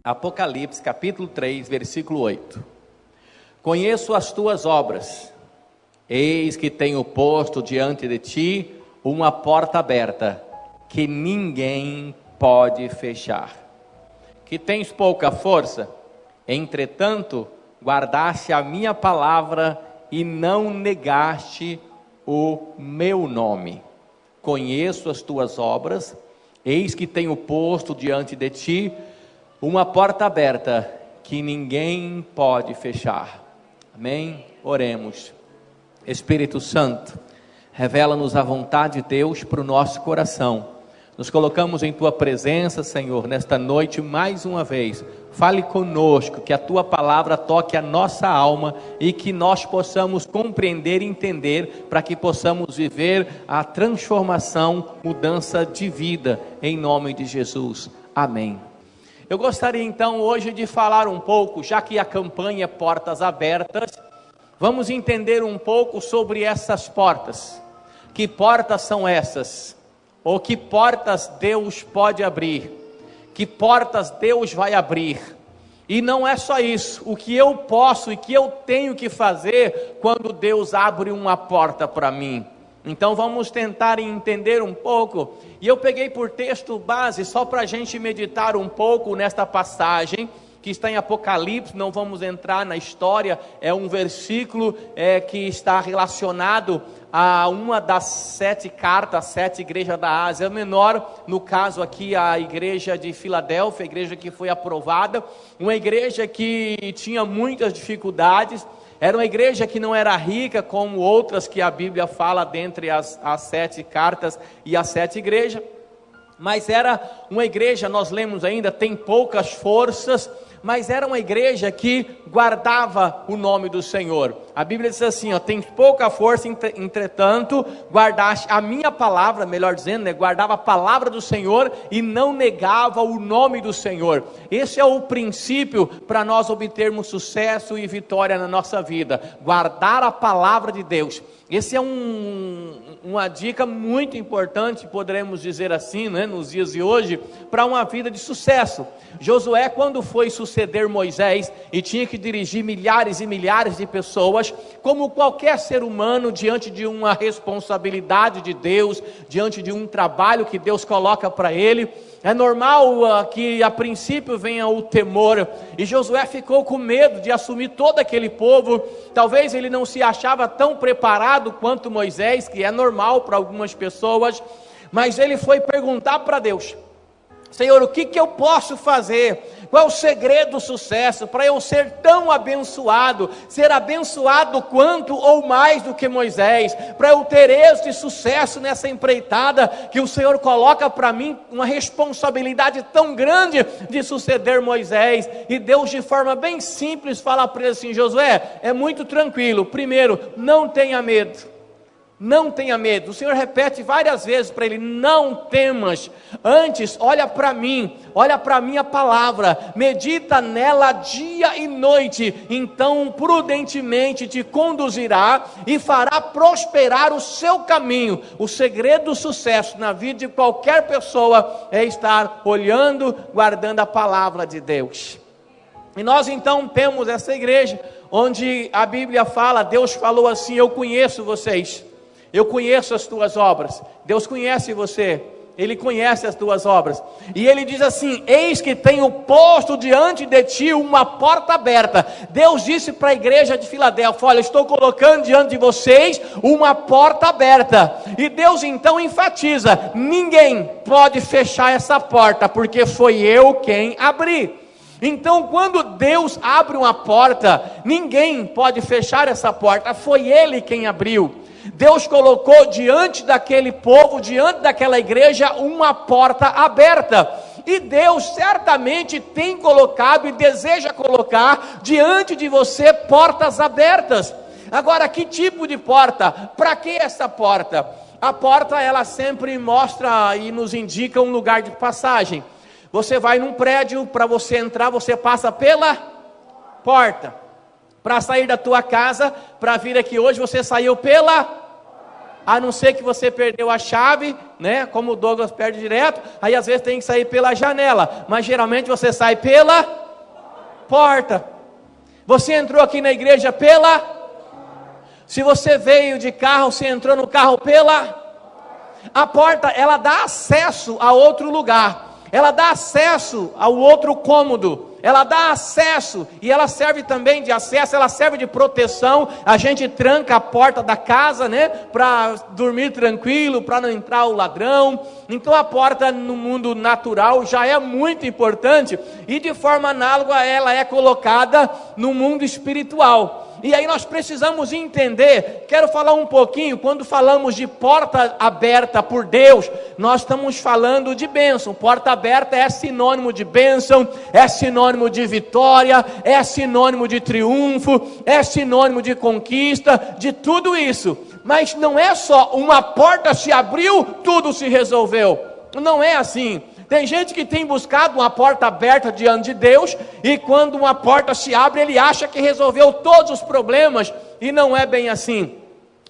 Apocalipse capítulo 3, versículo 8. Conheço as tuas obras, eis que tenho posto diante de ti uma porta aberta, que ninguém pode fechar. Que tens pouca força, entretanto, guardaste a minha palavra e não negaste o meu nome. Conheço as tuas obras, eis que tenho posto diante de ti uma porta aberta que ninguém pode fechar. Amém? Oremos. Espírito Santo, revela-nos a vontade de Deus para o nosso coração. Nos colocamos em Tua presença, Senhor, nesta noite mais uma vez. Fale conosco, que a Tua palavra toque a nossa alma e que nós possamos compreender e entender, para que possamos viver a transformação, mudança de vida, em nome de Jesus. Amém. Eu gostaria então hoje de falar um pouco, já que a campanha é Portas Abertas, vamos entender um pouco sobre essas portas. Que portas são essas? Ou que portas Deus pode abrir? Que portas Deus vai abrir? E não é só isso, o que eu posso e que eu tenho que fazer quando Deus abre uma porta para mim. Então vamos tentar entender um pouco, e eu peguei por texto base, só para a gente meditar um pouco nesta passagem, que está em Apocalipse. Não vamos entrar na história, é um versículo que está relacionado a uma das 7 cartas, 7 igrejas da Ásia Menor, no caso aqui a igreja de Filadélfia, a igreja que foi aprovada, uma igreja que tinha muitas dificuldades. Era uma igreja que não era rica como outras que a Bíblia fala dentre as 7 cartas e as 7 igrejas, mas era uma igreja, nós lemos ainda, tem poucas forças, mas era uma igreja que guardava o nome do Senhor. A Bíblia diz assim, tem pouca força, entretanto, guardaste a minha palavra, melhor dizendo, guardava a palavra do Senhor e não negava o nome do Senhor. Esse é o princípio para nós obtermos sucesso e vitória na nossa vida, guardar a palavra de Deus. Esse é uma dica muito importante, poderemos dizer assim, nos dias de hoje, para uma vida de sucesso. Josué, quando foi suceder Moisés e tinha que dirigir milhares e milhares de pessoas, como qualquer ser humano, diante de uma responsabilidade de Deus, diante de um trabalho que Deus coloca para ele, é normal que a princípio venha o temor, e Josué ficou com medo de assumir todo aquele povo. Talvez ele não se achava tão preparado quanto Moisés, que é normal para algumas pessoas, mas ele foi perguntar para Deus: Senhor, o que eu posso fazer? Qual é o segredo do sucesso para eu ser tão abençoado, ser abençoado quanto ou mais do que Moisés, para eu ter êxito e sucesso nessa empreitada que o Senhor coloca para mim, uma responsabilidade tão grande de suceder Moisés? E Deus, de forma bem simples, fala para ele assim: Josué, é muito tranquilo. Primeiro, não tenha medo. Não tenha medo. O Senhor repete várias vezes para ele: não temas, antes olha para mim, olha para a minha palavra, medita nela dia e noite, então prudentemente te conduzirá e fará prosperar o seu caminho. O segredo do sucesso na vida de qualquer pessoa é estar olhando, guardando a palavra de Deus. E nós então temos essa igreja, onde a Bíblia fala, Deus falou assim: eu conheço vocês, eu conheço as tuas obras. Deus conhece você, Ele conhece as tuas obras, e Ele diz assim: eis que tenho posto diante de ti uma porta aberta. Deus disse para a igreja de Filadélfia: olha, estou colocando diante de vocês uma porta aberta. E Deus então enfatiza: ninguém pode fechar essa porta, porque foi eu quem abri. Então, quando Deus abre uma porta, ninguém pode fechar essa porta, foi Ele quem abriu. Deus colocou diante daquele povo, diante daquela igreja, uma porta aberta. E Deus certamente tem colocado e deseja colocar diante de você portas abertas. Agora, que tipo de porta? Para que essa porta? A porta, ela sempre mostra e nos indica um lugar de passagem. Você vai num prédio, para você entrar, você passa pela porta. Para sair da tua casa, para vir aqui hoje, você saiu pela a não ser que você perdeu a chave, né? Como o Douglas perde direto, aí às vezes tem que sair pela janela, mas geralmente você sai pela porta. Você entrou aqui na igreja se você veio de carro, você entrou no carro a porta, ela dá acesso a outro lugar, ela dá acesso ao outro cômodo, ela dá acesso, e ela serve também de acesso, ela serve de proteção. A gente tranca a porta da casa, né, para dormir tranquilo, para não entrar o ladrão. Então a porta no mundo natural já é muito importante, e de forma análoga ela é colocada no mundo espiritual. E aí nós precisamos entender, quero falar um pouquinho, quando falamos de porta aberta por Deus, nós estamos falando de bênção. Porta aberta é sinônimo de bênção, é sinônimo de vitória, é sinônimo de triunfo, é sinônimo de conquista, de tudo isso. Mas não é só uma porta se abriu, tudo se resolveu. Não é assim. Tem gente que tem buscado uma porta aberta diante de Deus, e quando uma porta se abre, ele acha que resolveu todos os problemas, e não é bem assim.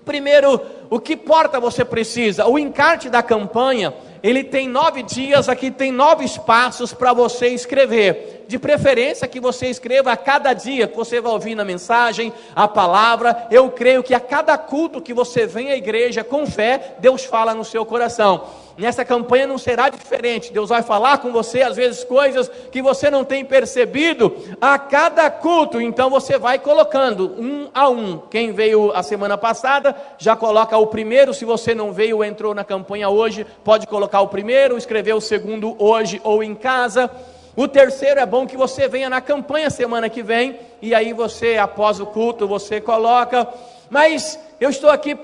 Primeiro, o que porta você precisa? O encarte da campanha, ele tem 9 dias, aqui tem 9 passos para você escrever. De preferência que você escreva a cada dia que você vai ouvir na mensagem, a palavra. Eu creio que a cada culto que você vem à igreja com fé, Deus fala no seu coração. Nessa campanha não será diferente. Deus vai falar com você, às vezes coisas que você não tem percebido a cada culto. Então você vai colocando um a um. Quem veio a semana passada, já coloca o primeiro. Se você não veio, entrou na campanha hoje, pode colocar o primeiro, escrever o segundo hoje ou em casa. O terceiro é bom que você venha na campanha semana que vem, e aí você, após o culto, você coloca. Mas eu estou aqui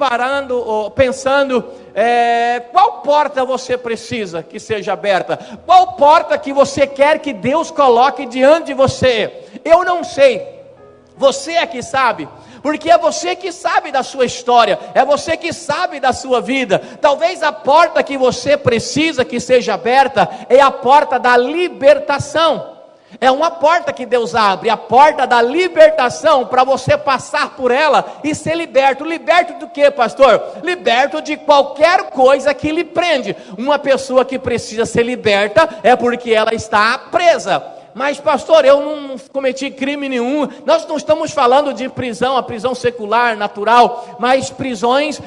pensando, qual porta você precisa que seja aberta? Qual porta que você quer que Deus coloque diante de você? Eu não sei, você é que sabe. Porque é você que sabe da sua história, é você que sabe da sua vida. Talvez a porta que você precisa que seja aberta é a porta da libertação. É uma porta que Deus abre, a porta da libertação, para você passar por ela e ser liberto. Liberto do que, pastor? Liberto de qualquer coisa que lhe prende. Uma pessoa que precisa ser liberta é porque ela está presa. Mas pastor, eu não cometi crime nenhum. Nós não estamos falando de prisão, a prisão secular, natural, mas prisões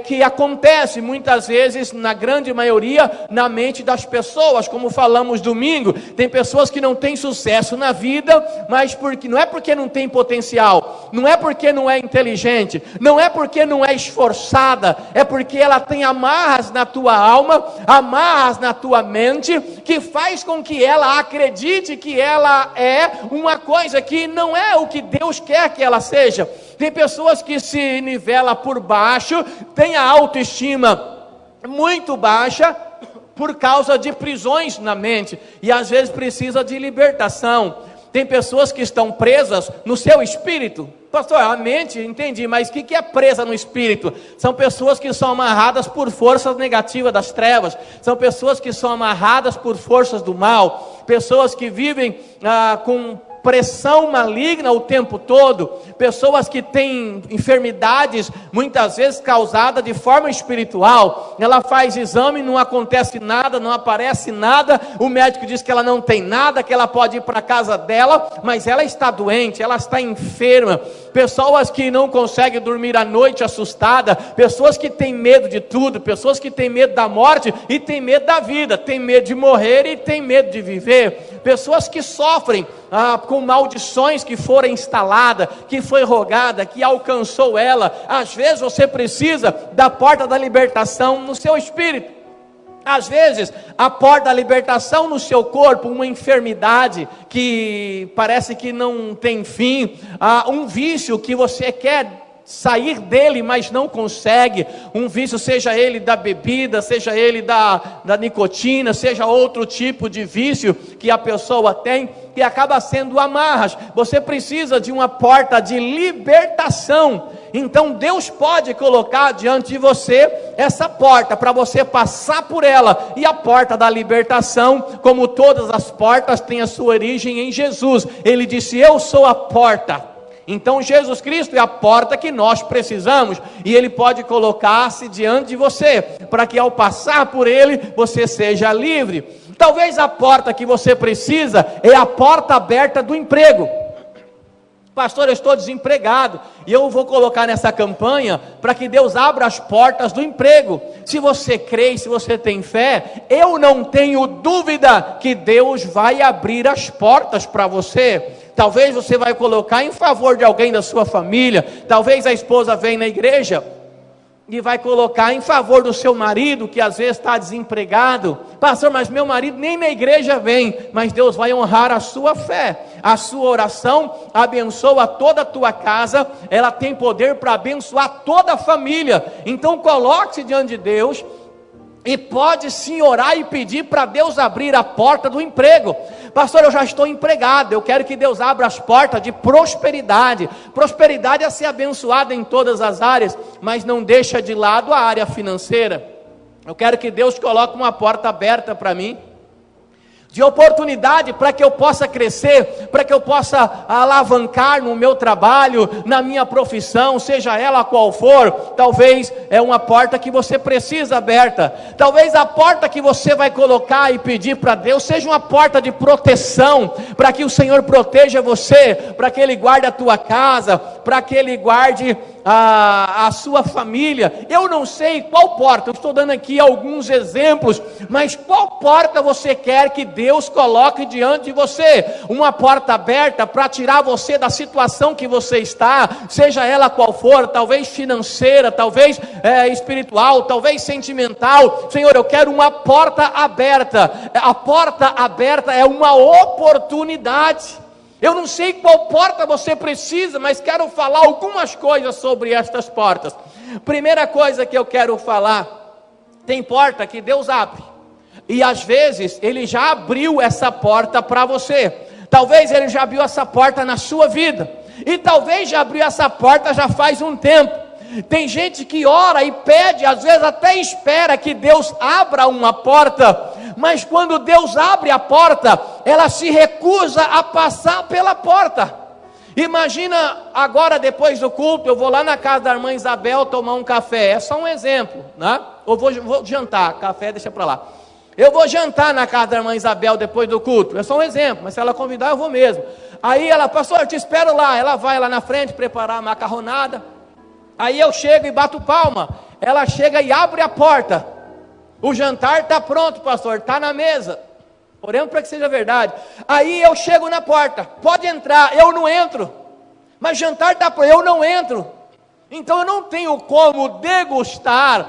que acontecem muitas vezes, na grande maioria, na mente das pessoas. Como falamos domingo, tem pessoas que não têm sucesso na vida, mas não é porque não tem potencial, não é porque não é inteligente, não é porque não é esforçada, é porque ela tem amarras na tua alma, amarras na tua mente, que faz com que ela acredite que ela é uma coisa que não é o que Deus quer que ela seja. Tem pessoas que se nivelam por baixo, têm a autoestima muito baixa por causa de prisões na mente, e às vezes precisa de libertação. Tem pessoas que estão presas no seu espírito. Pastor, a mente, entendi, mas o que é presa no espírito? São pessoas que são amarradas por forças negativas das trevas, são pessoas que são amarradas por forças do mal, pessoas que vivem com pressão maligna o tempo todo, pessoas que têm enfermidades muitas vezes causadas de forma espiritual. Ela faz exame, não acontece nada, não aparece nada, o médico diz que ela não tem nada, que ela pode ir para a casa dela, mas ela está doente, ela está enferma. Pessoas que não conseguem dormir à noite assustada, pessoas que têm medo de tudo, pessoas que têm medo da morte e têm medo da vida, têm medo de morrer e têm medo de viver, pessoas que sofrem com maldições que foram instaladas, que foi rogada, que alcançou ela. Às vezes você precisa da porta da libertação no seu espírito. Às vezes a porta da libertação no seu corpo, uma enfermidade que parece que não tem fim, um vício que você quer sair dele, mas não consegue, um vício, seja ele da bebida, seja ele da nicotina, seja outro tipo de vício que a pessoa tem, que acaba sendo amarras. Você precisa de uma porta de libertação. Então Deus pode colocar diante de você essa porta, para você passar por ela. E a porta da libertação, como todas as portas, tem a sua origem em Jesus. Ele disse: eu sou a porta. Então Jesus Cristo é a porta que nós precisamos, e Ele pode colocar-se diante de você, para que ao passar por Ele, você seja livre. Talvez a porta que você precisa é a porta aberta do emprego. Pastor, eu estou desempregado, e eu vou colocar nessa campanha para que Deus abra as portas do emprego. Se você crê, se você tem fé, eu não tenho dúvida que Deus vai abrir as portas para você. Talvez você vai colocar em favor de alguém da sua família, talvez a esposa venha na igreja e vai colocar em favor do seu marido, que às vezes está desempregado. Pastor, mas meu marido nem na igreja vem. Mas Deus vai honrar a sua fé, a sua oração abençoa toda a tua casa, ela tem poder para abençoar toda a família. Então coloque-se diante de Deus, e pode sim orar e pedir para Deus abrir a porta do emprego. Pastor, eu já estou empregado, eu quero que Deus abra as portas de prosperidade. Prosperidade é ser abençoada em todas as áreas, mas não deixa de lado a área financeira. Eu quero que Deus coloque uma porta aberta para mim, de oportunidade, para que eu possa crescer, para que eu possa alavancar no meu trabalho, na minha profissão, seja ela qual for. Talvez é uma porta que você precisa aberta, talvez a porta que você vai colocar e pedir para Deus, seja uma porta de proteção, para que o Senhor proteja você, para que Ele guarde a tua casa, para que Ele guarde a sua família. Eu não sei qual porta, eu estou dando aqui alguns exemplos, mas qual porta você quer que Deus coloque diante de você? Uma porta aberta para tirar você da situação que você está, seja ela qual for, talvez financeira, talvez espiritual, talvez sentimental. Senhor, eu quero uma porta aberta. A porta aberta é uma oportunidade. Eu não sei qual porta você precisa, mas quero falar algumas coisas sobre estas portas. Primeira coisa que eu quero falar: tem porta que Deus abre, e às vezes Ele já abriu essa porta para você. Talvez Ele já abriu essa porta na sua vida, e talvez já abriu essa porta já faz um tempo. Tem gente que ora e pede, às vezes até espera que Deus abra uma porta, mas quando Deus abre a porta, ela se recusa a passar pela porta. Imagina agora, depois do culto, eu vou lá na casa da irmã Isabel tomar um café. É só um exemplo, né? Ou vou jantar, café deixa para lá. Eu vou jantar na casa da irmã Isabel depois do culto. É só um exemplo, mas se ela convidar eu vou mesmo. Aí ela, pastor, eu te espero lá. Ela vai lá na frente preparar a macarronada. Aí eu chego e bato palma. Ela chega e abre a porta. O jantar está pronto, pastor, está na mesa. Oremos para que seja verdade. Aí eu chego na porta, pode entrar, eu não entro. Mas jantar está pronto, eu não entro. Então eu não tenho como degustar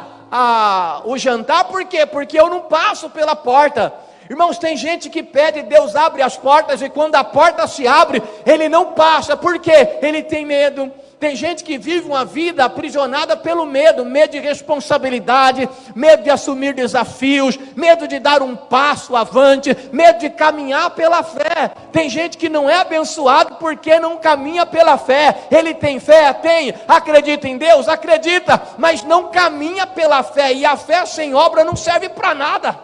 o jantar. Por quê? Porque eu não passo pela porta. Irmãos, tem gente que pede, Deus abre as portas, e quando a porta se abre, ele não passa. Por quê? Ele tem medo. Tem gente que vive uma vida aprisionada pelo medo de responsabilidade, medo de assumir desafios, medo de dar um passo avante, medo de caminhar pela fé. Tem gente que não é abençoado porque não caminha pela fé. Ele tem fé? Tem. Acredita em Deus? Acredita, mas não caminha pela fé, e a fé sem obra não serve para nada.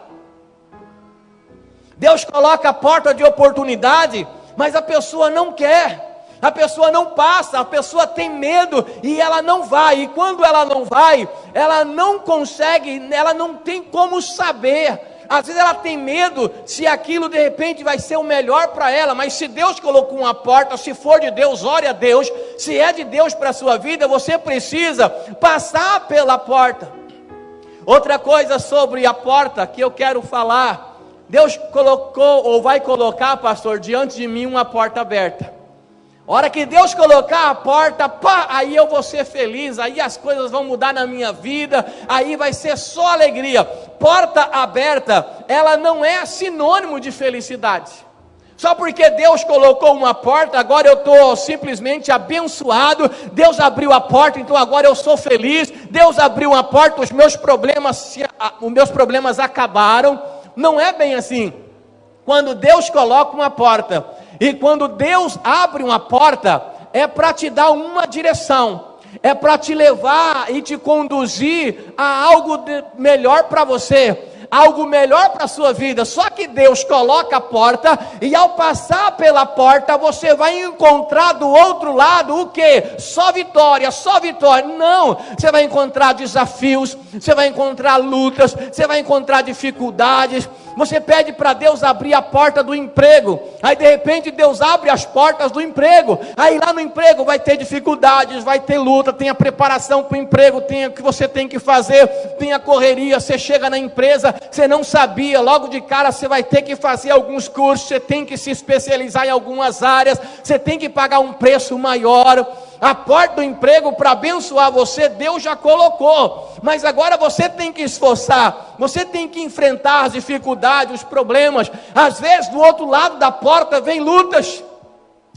Deus coloca a porta de oportunidade, mas a pessoa não quer. A pessoa não passa, a pessoa tem medo e ela não vai. E quando ela não vai, ela não consegue, ela não tem como saber. Às vezes ela tem medo se aquilo de repente vai ser o melhor para ela. Mas se Deus colocou uma porta, se for de Deus, ore a Deus. Se é de Deus para a sua vida, você precisa passar pela porta. Outra coisa sobre a porta que eu quero falar: Deus colocou, ou vai colocar, pastor, diante de mim uma porta aberta. Hora que Deus colocar a porta, pá, aí eu vou ser feliz, aí as coisas vão mudar na minha vida, aí vai ser só alegria. Porta aberta, ela não é sinônimo de felicidade. Só porque Deus colocou uma porta, agora eu estou simplesmente abençoado. Deus abriu a porta, então agora eu sou feliz. Deus abriu uma porta, os meus problemas acabaram. Não é bem assim. Quando Deus coloca uma porta, e quando Deus abre uma porta, é para te dar uma direção, é para te levar e te conduzir a algo melhor para você. algo melhor para a sua vida. Só que Deus coloca a porta, e ao passar pela porta, você vai encontrar do outro lado o quê? Só vitória, só vitória. Não, você vai encontrar desafios, você vai encontrar lutas, você vai encontrar dificuldades. Você pede para Deus abrir a porta do emprego, aí de repente Deus abre as portas do emprego, aí lá no emprego vai ter dificuldades, vai ter luta, tem a preparação para o emprego, tem o que você tem que fazer, tem a correria. Você chega na empresa, você não sabia, logo de cara você vai ter que fazer alguns cursos, você tem que se especializar em algumas áreas, você tem que pagar um preço maior. A porta do emprego para abençoar você, Deus já colocou, mas agora você tem que esforçar, você tem que enfrentar as dificuldades, os problemas. Às vezes do outro lado da porta vem lutas.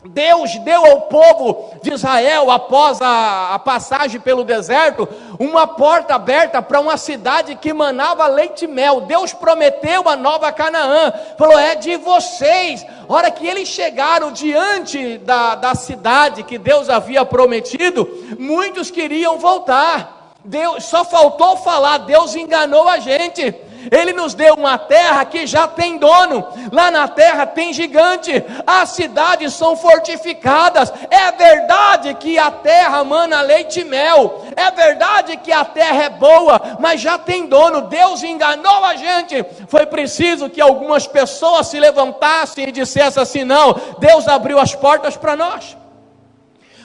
Deus deu ao povo de Israel, após a passagem pelo deserto, uma porta aberta para uma cidade que manava leite e mel. Deus prometeu a nova Canaã, falou: é de vocês. A hora que eles chegaram diante da cidade que Deus havia prometido, muitos queriam voltar. Deus só faltou falar: Deus enganou a gente. Ele nos deu uma terra que já tem dono, lá na terra tem gigante, as cidades são fortificadas. É verdade que a terra mana leite e mel, é verdade que a terra é boa, mas já tem dono. Deus enganou a gente. Foi preciso que algumas pessoas se levantassem e dissessem assim: não, Deus abriu as portas para nós.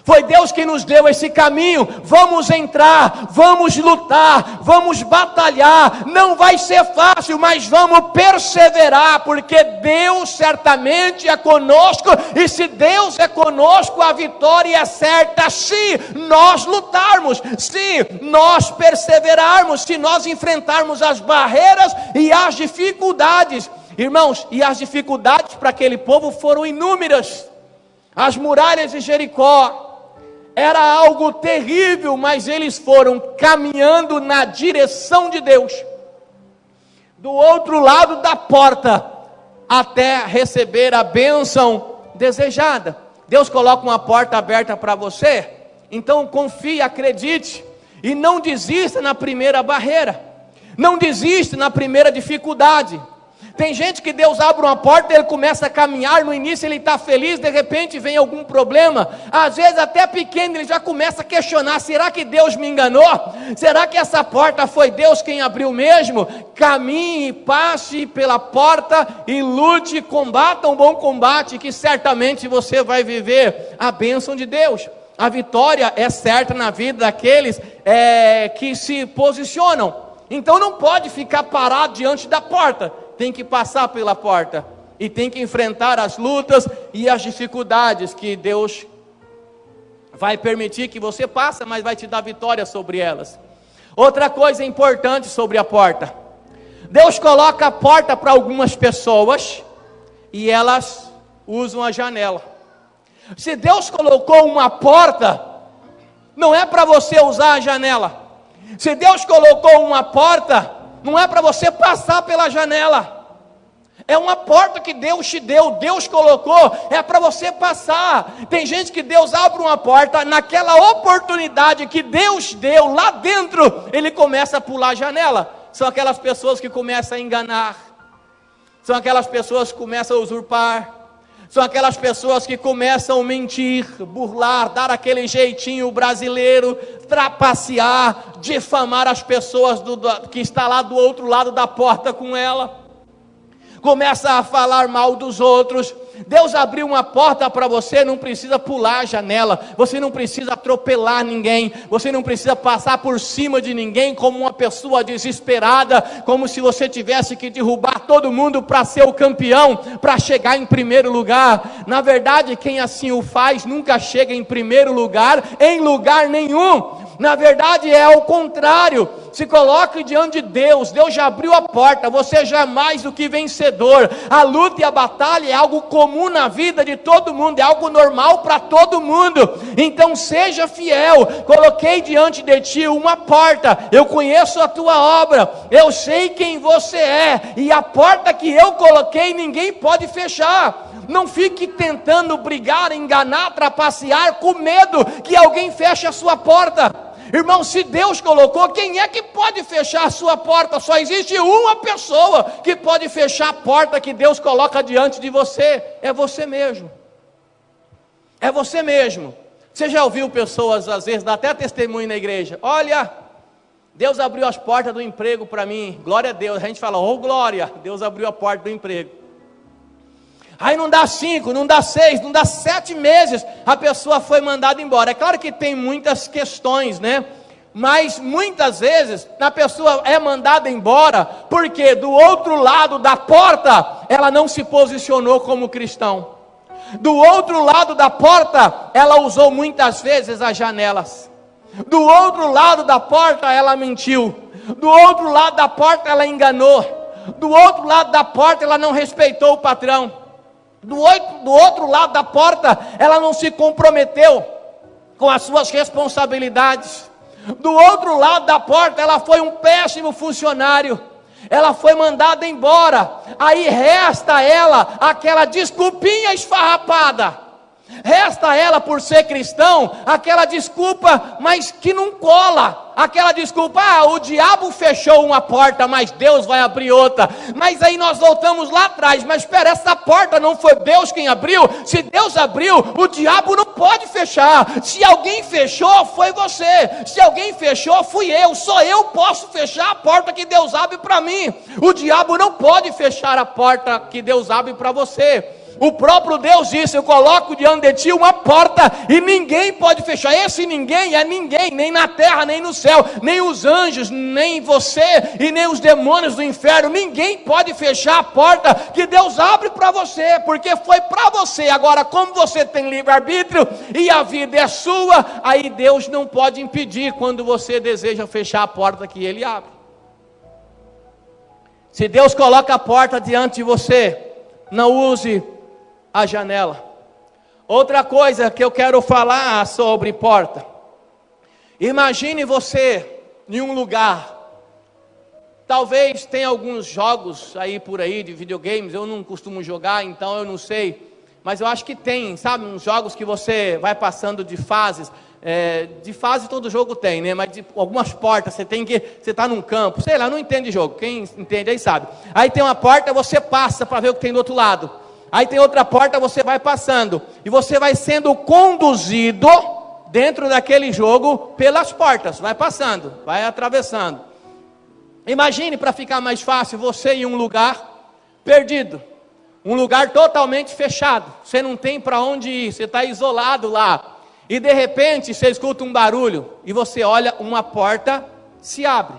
Foi Deus que nos deu esse caminho. Vamos entrar, vamos lutar, vamos batalhar. Não vai ser fácil, mas vamos perseverar, porque Deus certamente é conosco. E se Deus é conosco, a vitória é certa. Se nós lutarmos, se nós perseverarmos, se nós enfrentarmos as barreiras e as dificuldades. Irmãos, e as dificuldades para aquele povo foram inúmeras. As muralhas de Jericó era algo terrível, mas eles foram caminhando na direção de Deus, do outro lado da porta, até receber a bênção desejada. Deus coloca uma porta aberta para você, então confie, acredite, e não desista na primeira barreira, não desista na primeira dificuldade. Tem gente que Deus abre uma porta, ele começa a caminhar, no início ele está feliz, de repente vem algum problema, às vezes até pequeno, ele já começa a questionar: será que Deus me enganou? Será que essa porta foi Deus quem abriu mesmo? Caminhe, passe pela porta e lute, combata um bom combate, que certamente você vai viver a bênção de Deus. A vitória é certa na vida daqueles que se posicionam. Então não pode ficar parado diante da porta, tem que passar pela porta e tem que enfrentar as lutas e as dificuldades que Deus vai permitir que você passe, mas vai te dar vitória sobre elas. Outra coisa importante sobre a porta: Deus coloca a porta para algumas pessoas e elas usam a janela. Se Deus colocou uma porta, não é para você usar a janela. Se Deus colocou uma porta, não é para você passar pela janela. É uma porta que Deus te deu, Deus colocou, é para você passar. Tem gente que Deus abre uma porta, naquela oportunidade que Deus deu lá dentro, ele começa a pular a janela. São aquelas pessoas que começam a enganar, são aquelas pessoas que começam a usurpar, são aquelas pessoas que começam a mentir, burlar, dar aquele jeitinho brasileiro, trapacear, difamar as pessoas que está lá do outro lado da porta com ela. Começa a falar mal dos outros. Deus abriu uma porta para você, não precisa pular a janela, você não precisa atropelar ninguém, você não precisa passar por cima de ninguém como uma pessoa desesperada, como se você tivesse que derrubar todo mundo para ser o campeão, para chegar em primeiro lugar. Na verdade, quem assim o faz nunca chega em primeiro lugar, em lugar nenhum. Na verdade é ao contrário. Se coloque diante de Deus, Deus já abriu a porta, você já é mais do que vencedor. A luta e a batalha é algo comum na vida de todo mundo, é algo normal para todo mundo. Então seja fiel. Coloquei diante de ti uma porta, eu conheço a tua obra, eu sei quem você é, e a porta que eu coloquei ninguém pode fechar. Não fique tentando brigar, enganar, trapacear com medo que alguém feche a sua porta. Irmão, se Deus colocou, quem é que pode fechar a sua porta? Só existe uma pessoa que pode fechar a porta que Deus coloca diante de você, é você mesmo. É você mesmo. Você já ouviu pessoas, às vezes, dá até testemunho na igreja: olha, Deus abriu as portas do emprego para mim, glória a Deus. A gente fala: oh glória, Deus abriu a porta do emprego. Aí não dá 5, não dá 6, não dá 7 meses, a pessoa foi mandada embora. É claro que tem muitas questões, né? Mas muitas vezes a pessoa é mandada embora porque do outro lado da porta ela não se posicionou como cristão. Do outro lado da porta ela usou muitas vezes as janelas. Do outro lado da porta ela mentiu. Do outro lado da porta ela enganou. Do outro lado da porta ela não respeitou o patrão. Do outro lado da porta, ela não se comprometeu com as suas responsabilidades. Do outro lado da porta, ela foi um péssimo funcionário. Ela foi mandada embora. Aí resta a ela aquela desculpinha esfarrapada. Resta a ela, por ser cristão, aquela desculpa, mas que não cola. Aquela desculpa: o diabo fechou uma porta, mas Deus vai abrir outra. Mas aí nós voltamos lá atrás: mas espera, essa porta não foi Deus quem abriu? Se Deus abriu, o diabo não pode fechar. Se alguém fechou, foi você. Se alguém fechou, fui eu. Só eu posso fechar a porta que Deus abre para mim. O diabo não pode fechar a porta que Deus abre para você. O próprio Deus disse: eu coloco diante de ti uma porta e ninguém pode fechar. Esse ninguém é ninguém, nem na terra, nem no céu, nem os anjos, nem você e nem os demônios do inferno. Ninguém pode fechar a porta que Deus abre para você, porque foi para você. Agora, como você tem livre-arbítrio e a vida é sua, aí Deus não pode impedir quando você deseja fechar a porta que Ele abre. Se Deus coloca a porta diante de você, não use a janela. Outra coisa que eu quero falar sobre porta: imagine você em um lugar, talvez tenha alguns jogos aí por aí de videogames, eu não costumo jogar, então eu não sei, mas eu acho que tem, sabe, uns jogos que você vai passando de fases. De fase todo jogo tem, né? Mas de algumas portas você está num campo, sei lá, não entende jogo, quem entende aí sabe. Aí tem uma porta, você passa para ver o que tem do outro lado. Aí tem outra porta, você vai passando e você vai sendo conduzido dentro daquele jogo pelas portas, vai passando, vai atravessando. Imagine, para ficar mais fácil, você em um lugar perdido, um lugar totalmente fechado, você não tem para onde ir, você está isolado lá, e de repente você escuta um barulho e você olha, uma porta se abre.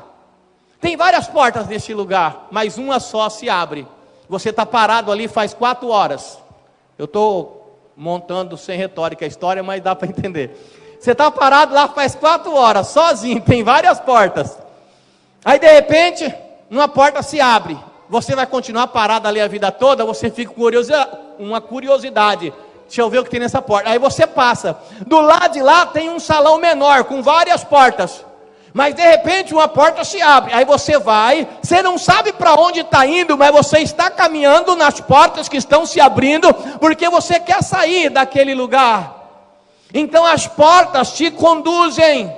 Tem várias portas nesse lugar, mas uma só se abre. Você está parado ali faz 4 horas. Eu estou montando sem retórica a história, mas dá para entender. Você está parado lá faz 4 horas, sozinho, tem várias portas. Aí de repente, uma porta se abre. Você vai continuar parado ali a vida toda? Você fica com uma curiosidade. Deixa eu ver o que tem nessa porta. Aí você passa. Do lado de lá tem um salão menor, com várias portas. Mas de repente uma porta se abre, aí você vai, você não sabe para onde está indo, mas você está caminhando nas portas que estão se abrindo, porque você quer sair daquele lugar. Então as portas te conduzem.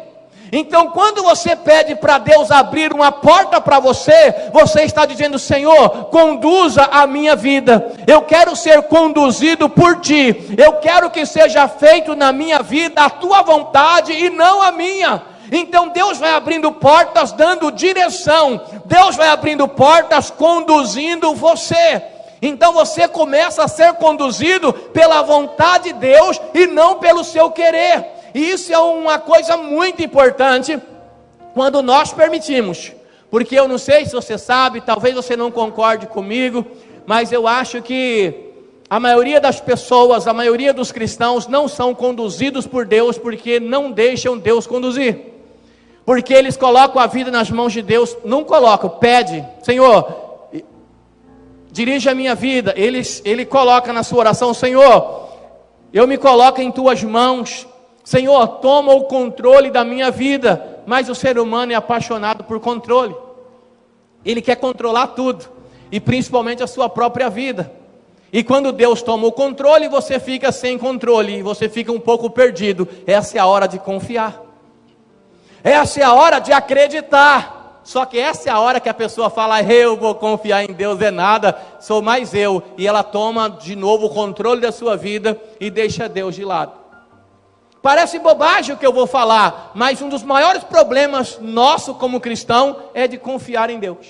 Então quando você pede para Deus abrir uma porta para você, você está dizendo: Senhor, conduza a minha vida, eu quero ser conduzido por Ti, eu quero que seja feito na minha vida a Tua vontade e não a minha. Então Deus vai abrindo portas, dando direção. Deus vai abrindo portas, conduzindo você. Então você começa a ser conduzido pela vontade de Deus e não pelo seu querer. E isso é uma coisa muito importante quando nós permitimos. Porque eu não sei se você sabe, talvez você não concorde comigo, mas eu acho que a maioria das pessoas, a maioria dos cristãos não são conduzidos por Deus porque não deixam Deus conduzir. Porque eles colocam a vida nas mãos de Deus, não colocam, pede: Senhor, dirige a minha vida. Ele coloca na sua oração: Senhor, eu me coloco em Tuas mãos, Senhor, toma o controle da minha vida. Mas o ser humano é apaixonado por controle, ele quer controlar tudo, e principalmente a sua própria vida. E quando Deus toma o controle, você fica sem controle, e você fica um pouco perdido. Essa é a hora de confiar. Essa é a hora de acreditar. Só que essa é a hora que a pessoa fala: eu vou confiar em Deus, é nada, sou mais eu. E ela toma de novo o controle da sua vida e deixa Deus de lado. Parece bobagem o que eu vou falar, mas um dos maiores problemas nosso como cristão é de confiar em Deus.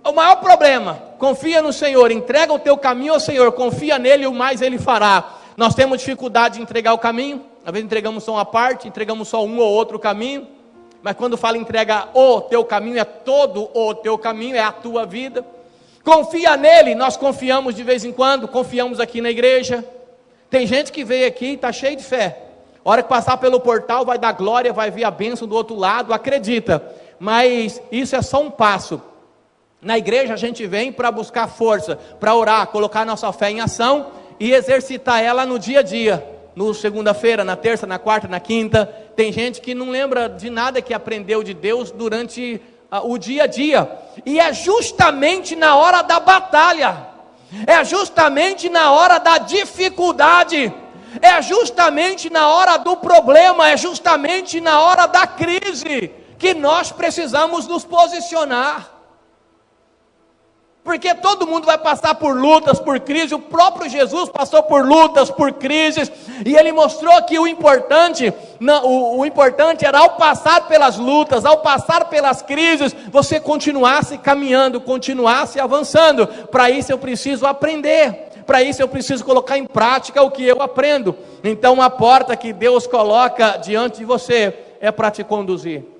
O maior problema: confia no Senhor, entrega o teu caminho ao Senhor, confia nele e o mais ele fará. Nós temos dificuldade de entregar o caminho, às vezes entregamos só uma parte, entregamos só um ou outro caminho, mas quando fala entrega o teu caminho, é todo o teu caminho, é a tua vida. Confia nele, nós confiamos de vez em quando, confiamos aqui na igreja. Tem gente que veio aqui e está cheio de fé, a hora que passar pelo portal vai dar glória, vai vir a bênção do outro lado, acredita, mas isso é só um passo. Na igreja a gente vem para buscar força, para orar, colocar nossa fé em ação e exercitar ela no dia a dia, no segunda-feira, na terça, na quarta, na quinta. Tem gente que não lembra de nada que aprendeu de Deus durante o dia a dia, e é justamente na hora da batalha, é justamente na hora da dificuldade, é justamente na hora do problema, é justamente na hora da crise que nós precisamos nos posicionar. Porque todo mundo vai passar por lutas, por crises. O próprio Jesus passou por lutas, por crises, e ele mostrou que o importante era, ao passar pelas lutas, ao passar pelas crises, você continuasse caminhando, continuasse avançando. Para isso eu preciso aprender, para isso eu preciso colocar em prática o que eu aprendo. Então a porta que Deus coloca diante de você é para te conduzir.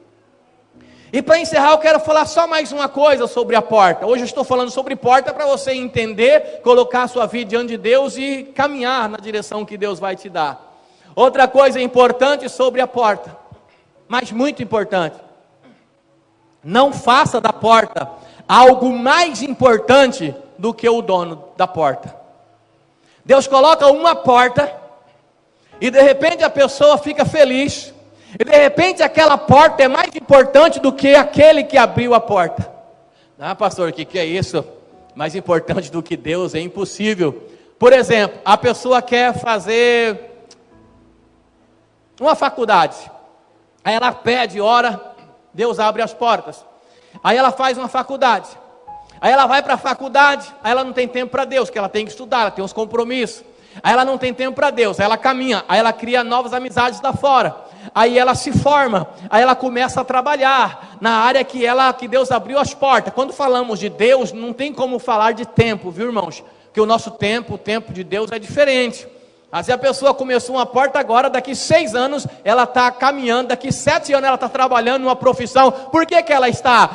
E para encerrar eu quero falar só mais uma coisa sobre a porta. Hoje eu estou falando sobre porta para você entender, colocar a sua vida diante de Deus e caminhar na direção que Deus vai te dar. Outra coisa importante sobre a porta, mas muito importante: não faça da porta algo mais importante do que o dono da porta. Deus coloca uma porta e de repente a pessoa fica feliz, e de repente aquela porta é mais importante do que aquele que abriu a porta. Ah, pastor, o que é isso? Mais importante do que Deus é impossível. Por exemplo, a pessoa quer fazer uma faculdade, aí ela pede, ora, Deus abre as portas. Aí ela faz uma faculdade, aí ela vai para a faculdade, aí ela não tem tempo para Deus, porque ela tem que estudar, ela tem uns compromissos. Aí ela não tem tempo para Deus, aí ela caminha, aí ela cria novas amizades lá fora. Aí ela se forma, aí ela começa a trabalhar na área que Deus abriu as portas. Quando falamos de Deus, não tem como falar de tempo, viu, irmãos? Porque o nosso tempo, o tempo de Deus é diferente. Mas se a pessoa começou uma porta agora, daqui 6 anos ela está caminhando, daqui 7 anos ela está trabalhando numa profissão. Por que ela está?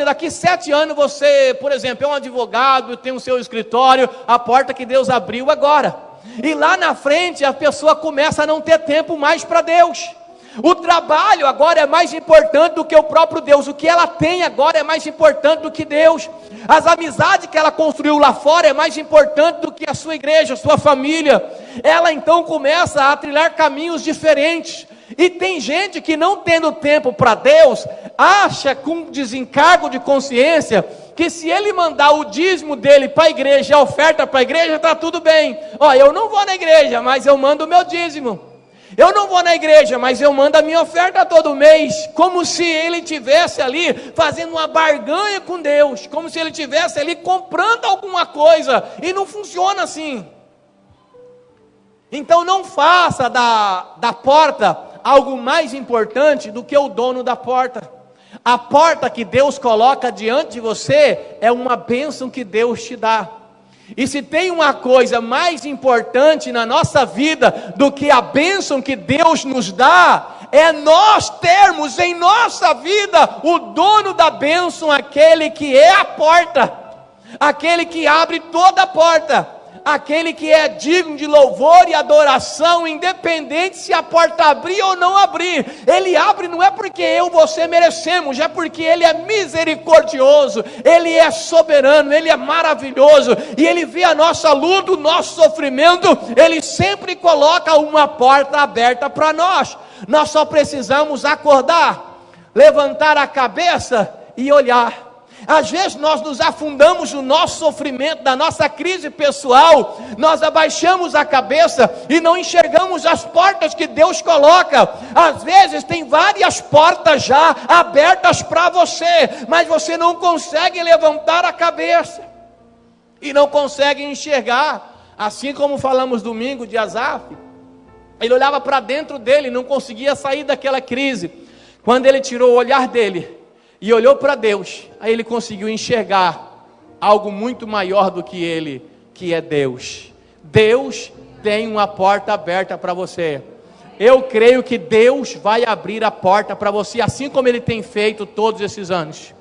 Daqui 7 anos você, por exemplo, é um advogado, tem o seu escritório, a porta que Deus abriu agora. E lá na frente a pessoa começa a não ter tempo mais para Deus. O trabalho agora é mais importante do que o próprio Deus. O que ela tem agora é mais importante do que Deus. As amizades que ela construiu lá fora é mais importante do que a sua igreja, a sua família. Ela então começa a trilhar caminhos diferentes. E tem gente que, não tendo tempo para Deus, acha com desencargo de consciência que se ele mandar o dízimo dele para a igreja, a oferta para a igreja, está tudo bem. Eu não vou na igreja, mas eu mando o meu dízimo. Eu não vou na igreja, mas eu mando a minha oferta todo mês. Como se ele estivesse ali fazendo uma barganha com Deus, como se ele estivesse ali comprando alguma coisa, e não funciona assim. Então não faça da porta algo mais importante do que o dono da porta. A porta que Deus coloca diante de você é uma bênção que Deus te dá. E se tem uma coisa mais importante na nossa vida do que a bênção que Deus nos dá, é nós termos em nossa vida o dono da bênção, aquele que é a porta, aquele que abre toda a porta, aquele que é digno de louvor e adoração, independente se a porta abrir ou não abrir. Ele abre não é porque eu e você merecemos, é porque Ele é misericordioso, Ele é soberano, Ele é maravilhoso, e Ele vê a nossa luta, o nosso sofrimento, Ele sempre coloca uma porta aberta para nós. Nós só precisamos acordar, levantar a cabeça e olhar. Às vezes nós nos afundamos no nosso sofrimento, na nossa crise pessoal, nós abaixamos a cabeça e não enxergamos as portas que Deus coloca. Às vezes tem várias portas já abertas para você, mas você não consegue levantar a cabeça e não consegue enxergar. Assim como falamos domingo de Asaf, ele olhava para dentro dele, não conseguia sair daquela crise. Quando ele tirou o olhar dele e olhou para Deus, aí ele conseguiu enxergar algo muito maior do que ele, que é Deus. Deus tem uma porta aberta para você. Eu creio que Deus vai abrir a porta para você, assim como Ele tem feito todos esses anos.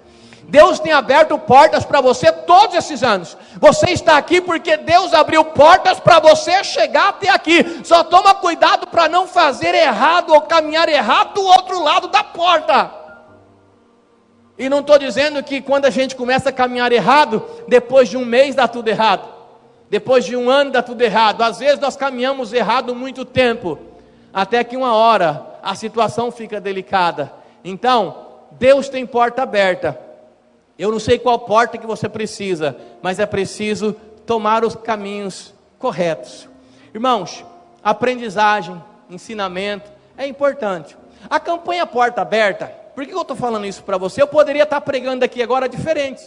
Deus tem aberto portas para você todos esses anos. Você está aqui porque Deus abriu portas para você chegar até aqui. Só toma cuidado para não fazer errado ou caminhar errado do outro lado da porta. E não estou dizendo que quando a gente começa a caminhar errado, depois de um mês dá tudo errado, depois de um ano dá tudo errado. Às vezes nós caminhamos errado muito tempo, até que uma hora a situação fica delicada. Então, Deus tem porta aberta. Eu não sei qual porta que você precisa, mas é preciso tomar os caminhos corretos. Irmãos, aprendizagem, ensinamento é importante. A campanha Porta Aberta, por que eu estou falando isso para você? Eu poderia estar pregando aqui agora diferente.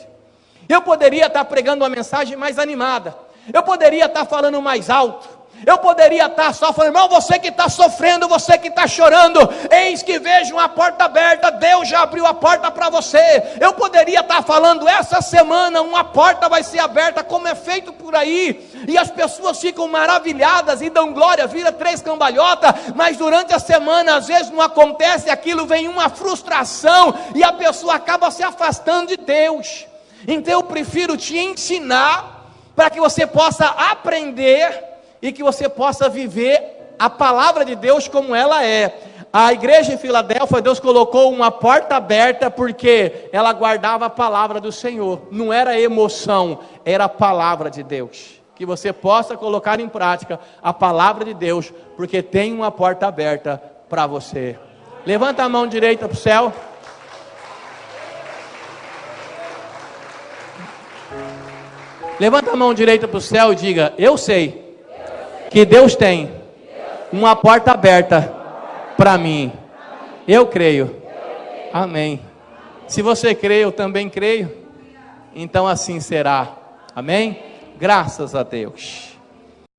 Eu poderia estar pregando uma mensagem mais animada. Eu poderia estar falando mais alto. Eu poderia estar só falando, irmão, você que está sofrendo, você que está chorando, eis que vejo uma porta aberta, Deus já abriu a porta para você. Eu poderia estar falando, essa semana uma porta vai ser aberta, como é feito por aí, e as pessoas ficam maravilhadas e dão glória, vira 3 cambalhotas, mas durante a semana às vezes não acontece aquilo, vem uma frustração, e a pessoa acaba se afastando de Deus. Então eu prefiro te ensinar, para que você possa aprender, e que você possa viver a palavra de Deus como ela é. A igreja em Filadélfia, Deus colocou uma porta aberta, porque ela guardava a palavra do Senhor. Não era emoção, era a palavra de Deus. Que você possa colocar em prática a palavra de Deus, porque tem uma porta aberta para você. Levanta a mão direita para o céu. Levanta a mão direita para o céu e diga, eu sei que Deus tem uma porta aberta para mim. Eu creio. Amém. Se você crê, eu também creio. Então assim será. Amém? Graças a Deus.